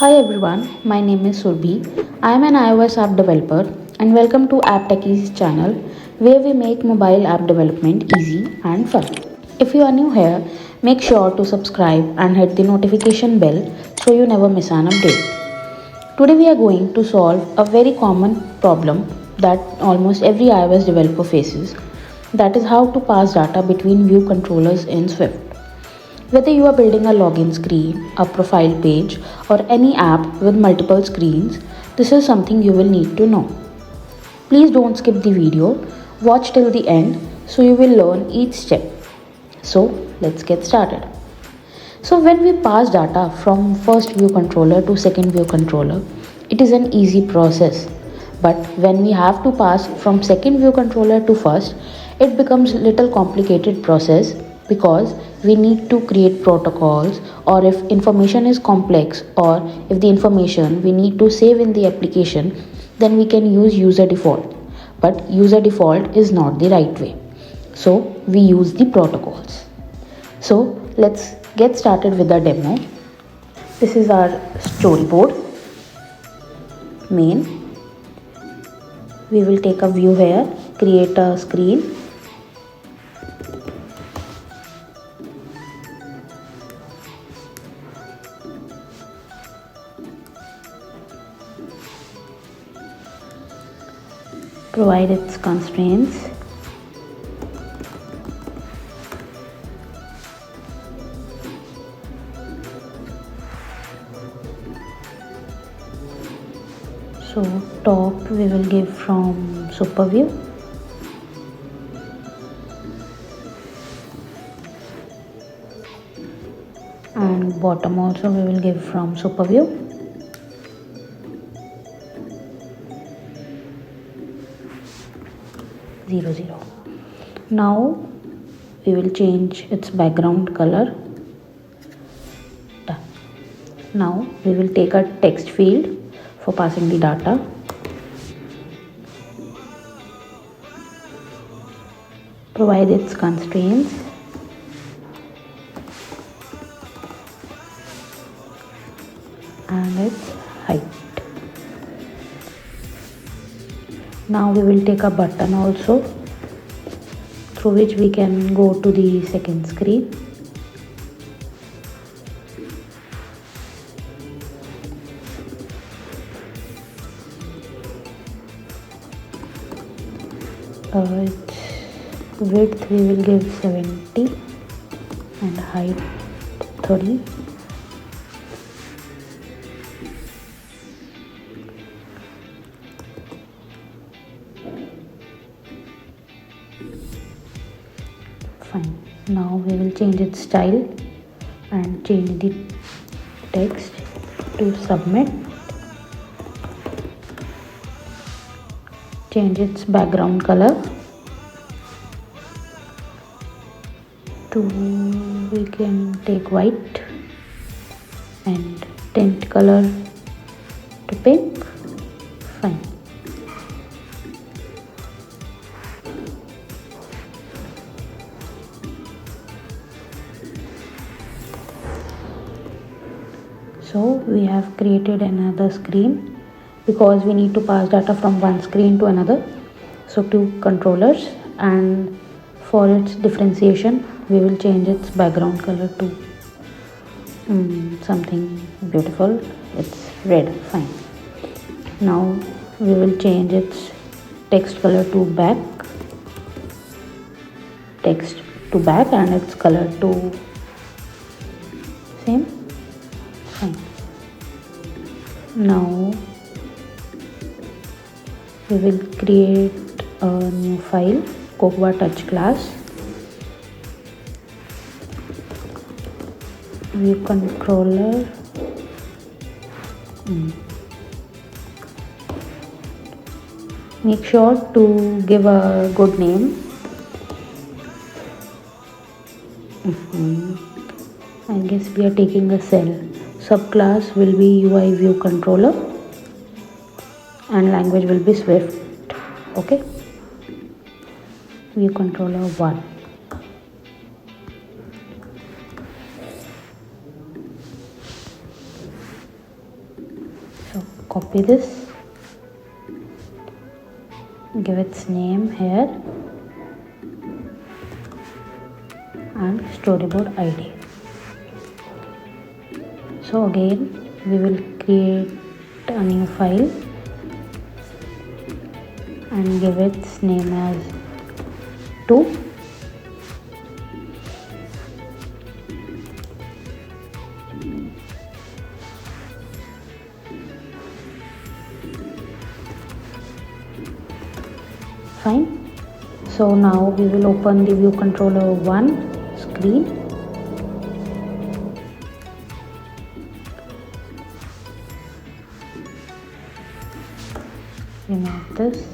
Hi everyone, my name is Surbhi. I am an iOS app developer and welcome to Apptechies channel where we make mobile app development easy and fun. If you are new here, make sure to subscribe and hit the notification bell so you never miss an update. Today we are going to solve a very common problem that almost every iOS developer faces, that is how to pass data between view controllers in Swift. Whether you are building a login screen, a profile page, or any app with multiple screens, this is something you will need to know. Please don't skip the video, watch till the end so you will learn each step. So, let's get started. So, when we pass data from first view controller to second view controller, it is an easy process. But when we have to pass from second view controller to first, it becomes a little complicated process because we need to create protocols, or if information is complex, or if the information we need to save in the application, then we can use user default. But user default is not the right way. So we use the protocols. So let's get started with the demo. This is our storyboard. Main. We will take a view here, create a screen. Provide its constraints. So top we will give from super view. And bottom also we will give from super view. Zero zero. Now we will change its background color. Done. Now we will take a text field for passing the data. Provide its constraints. And its height. Now we will take a button also through which we can go to the second screen. Its width we will give 70 and height 30. Fine. Now we will change its style and change the text to submit. Change its background color to, we can take white, and tint color to pink. Fine. So we have created another screen because we need to pass data from one screen to another. So two controllers, and for its differentiation we will change its background color to something beautiful. It's red. Fine. Now we will change its text color to back, text to back, and its color to same. Fine. Now we will create a new file, Cocoa Touch class. View controller. Make sure to give a good name. I guess we are taking a cell. Subclass will be UI view controller and language will be Swift. Okay. View controller 1. copy this, give its name here and storyboard ID. So again we will create a new file and give its name as 2. Fine. So now we will open the view controller 1 screen. Remove this.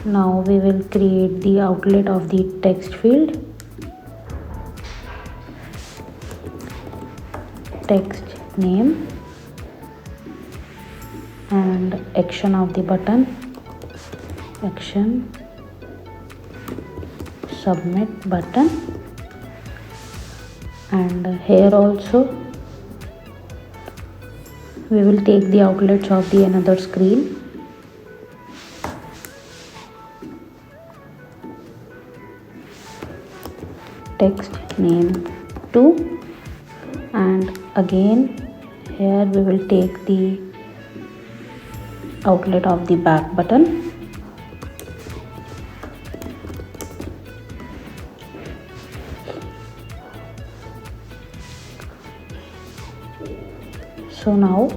Now we will create the outlet of the text field. Text name and action of the button. Action submit button, and here also we will take the outlets of the another screen. Text name 2, and again here we will take the outlet of the back button. So now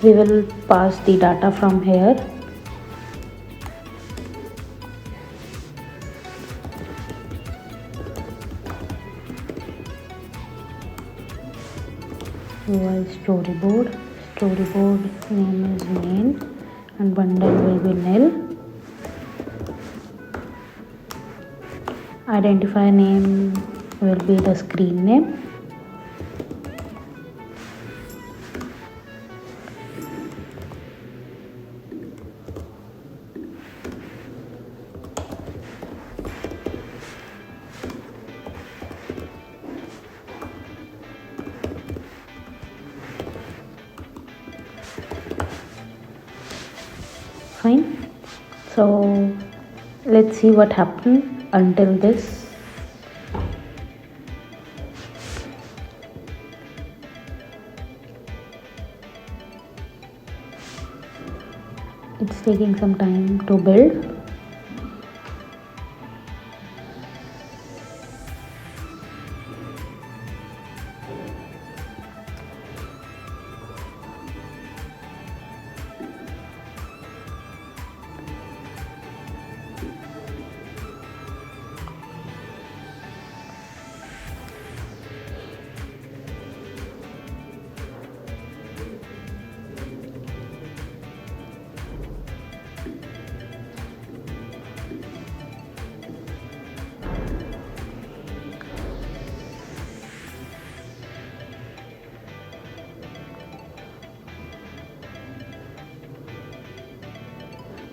we will pass the data from here. UI storyboard. Storyboard name is main and bundle will be nil. Identifier name will be the screen name. Fine. So let's see what happened until this. It's taking some time to build.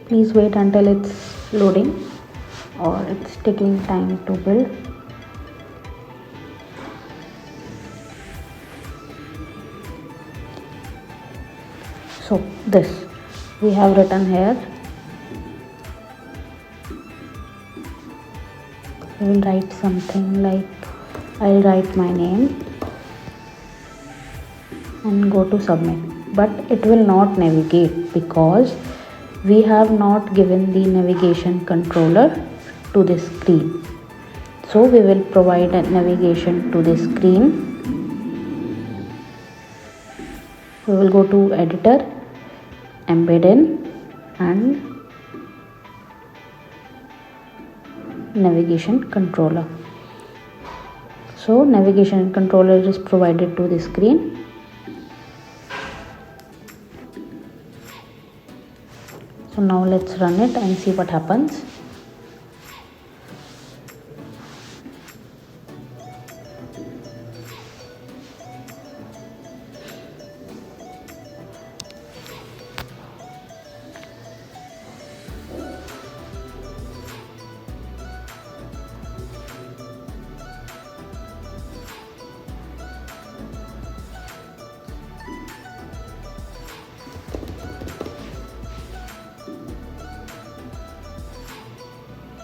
Please wait until it's loading or it's taking time to build. So this we have written here. We will write something like, I'll write my name and go to submit, but it will not navigate because we have not given the navigation controller to this screen. So we will provide a navigation to this screen. We will go to editor, embed in, and navigation controller. So navigation controller is provided to the screen. So now let's run it and see what happens.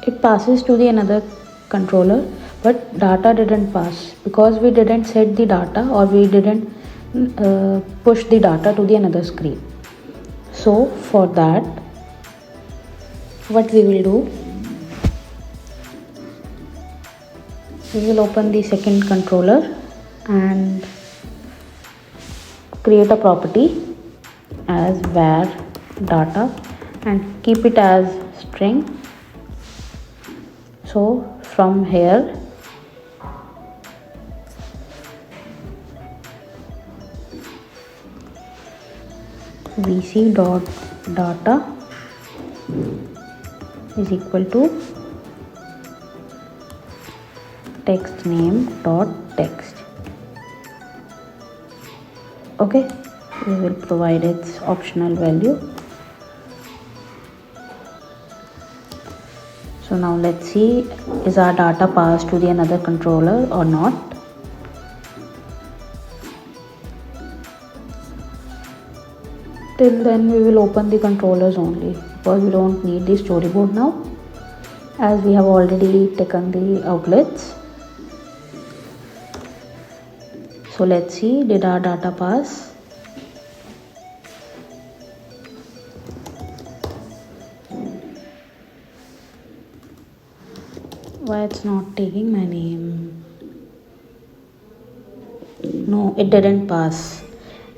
it passes to the another controller, but data didn't pass because we didn't set the data, or we didn't push the data to the another screen. So for that, what we will do, we will open the second controller and create a property as var data and keep it as string. So from here vc dot data is equal to text name dot text. Okay, we will provide its optional value. So now let's see, is our data passed to the another controller or not. Till then we will open the controllers only, because we don't need the storyboard now, as we have already taken the outlets. So let's see, did our data pass? Why it's not taking my name? No, it didn't pass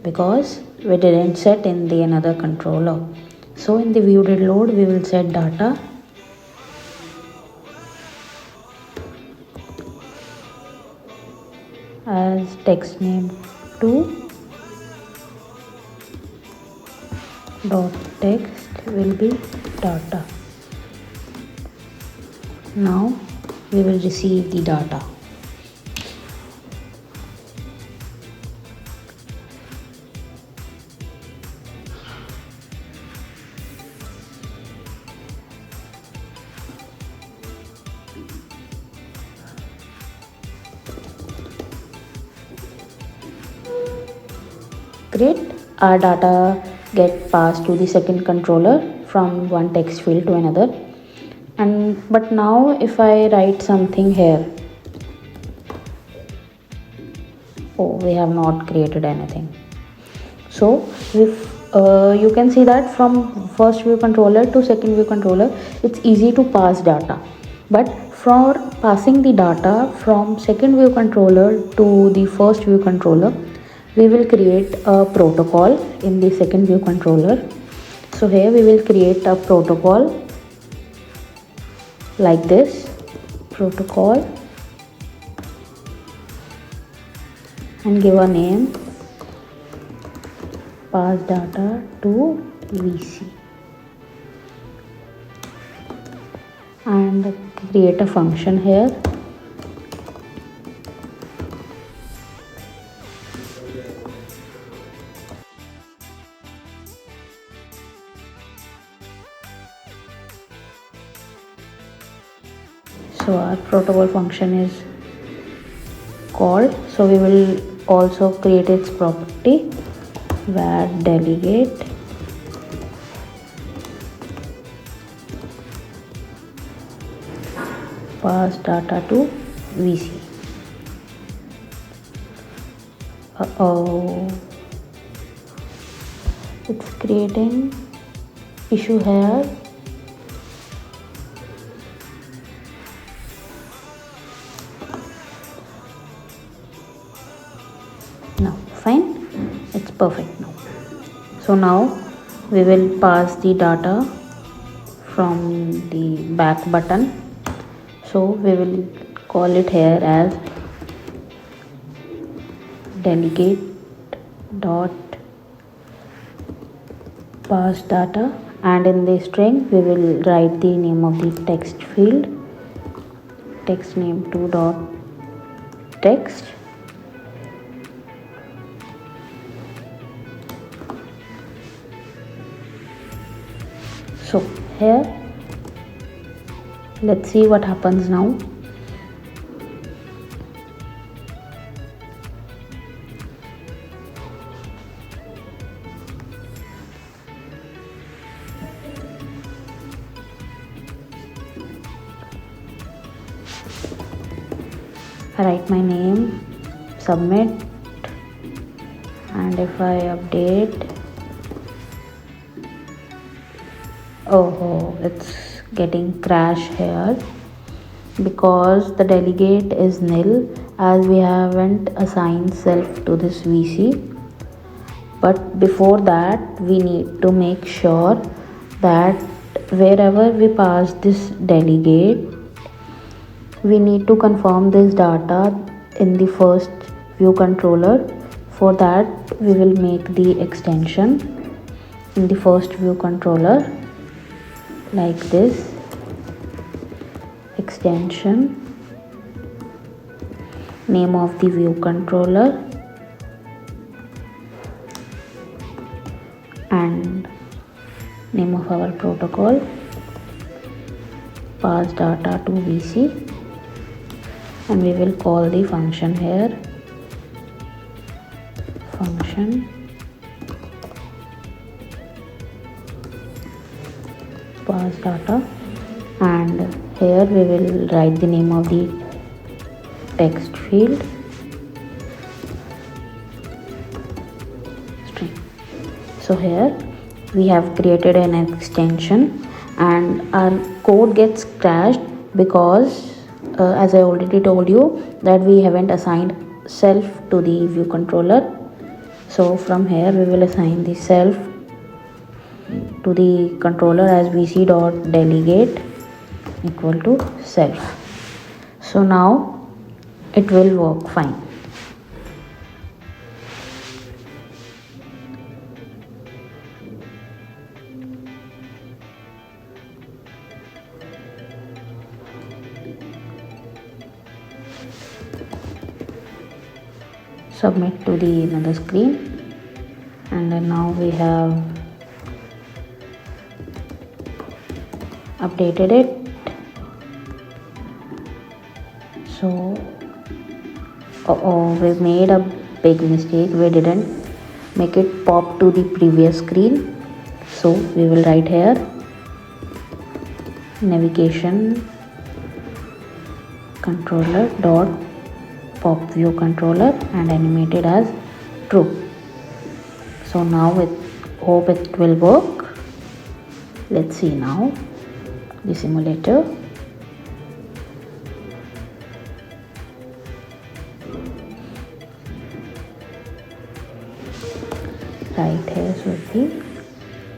because we didn't set in the another controller. So in the view did load, we will set data as text name 2 dot text will be data. Now we will receive the data. Great, our data get passed to the second controller from one text field to another. But now if I write something here, oh, we have not created anything. So if you can see that from first view controller to second view controller, it's easy to pass data. But for passing the data from second view controller to the first view controller, we will create a protocol in the second view controller. So here we will create a protocol like this, protocol, and give a name, pass data to VC, and create a function here. So our protocol function is called, so we will also create its property var delegate pass data to VC. It's creating issue here. Now fine, it's perfect now. So now we will pass the data from the back button. So we will call it here as delegate dot pass data, and in the string we will write the name of the text field, text name 2 dot text. So here, let's see what happens now. I write my name, submit, and if I update, oh, it's getting crash here because the delegate is nil as we haven't assigned self to this VC. But before that, we need to make sure that wherever we pass this delegate, we need to confirm this data in the first view controller. For that, we will make the extension in the first view controller like this. Extension, name of the view controller, and name of our protocol, pass data to VC, and we will call the function here, function pass data, and here we will write the name of the text field, string. So here we have created an extension and our code gets crashed because as I already told you that we haven't assigned self to the view controller. So from here we will assign the self to the controller as vc.delegate equal to self. So now it will work fine. Submit to the another screen, and then now we have updated it. So we made a big mistake. We didn't make it pop to the previous screen. So we will write here navigation controller dot pop view controller and animate it as true. So now hope it will work. Let's see now the simulator. Right here should be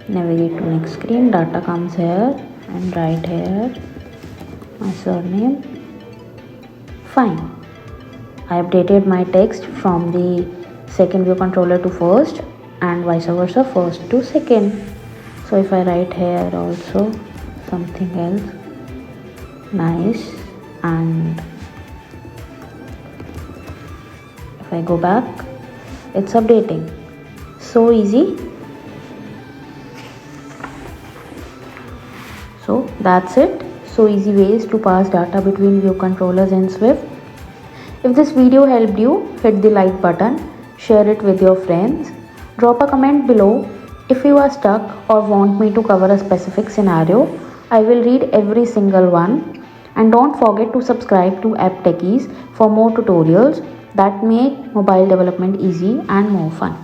navigate to next screen, data comes here and right here my surname. Fine. I updated my text from the second view controller to first and vice versa, first to second. So if I write here also something else nice, and if I go back, it's updating. So easy. So that's it. So easy ways to pass data between view controllers in Swift. If this video helped you, hit the like button, share it with your friends, drop a comment below. If you are stuck or want me to cover a specific scenario, I will read every single one. And don't forget to subscribe to Apptechies for more tutorials that make mobile development easy and more fun.